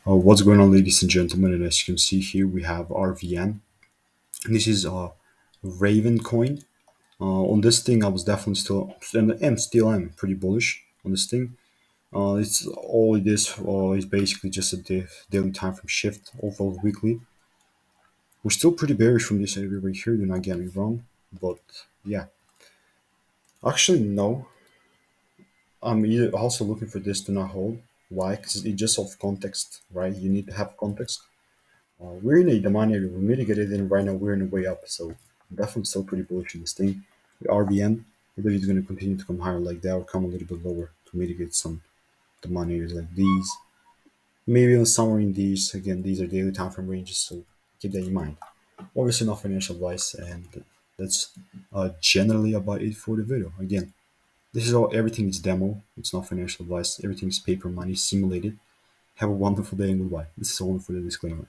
What's going on, ladies and gentlemen? And as you can see here, we have RVN. This is Raven Coin. On this thing, I was definitely and still am pretty bullish on this thing. It's all it is basically just a daily time frame shift overall weekly. We're still pretty bearish from this area right here. Do not get me wrong, but yeah, actually no. Also looking for this to not hold. Why? Because it's just off context, right? You need to have context. We're in a demand area. We mitigated and right now we're in a way up. So definitely still pretty bullish in this thing. The RBN, I believe it's going to continue to come higher like that or come a little bit lower to mitigate some demand areas like these. Maybe even somewhere in these. Again, these are daily time frame ranges, so keep that in mind. Obviously not financial advice, and that's generally about it for the video. Again, this is all everything is demo. It's not financial advice. Everything is paper money simulated. Have a wonderful day and goodbye. This is all for the disclaimer.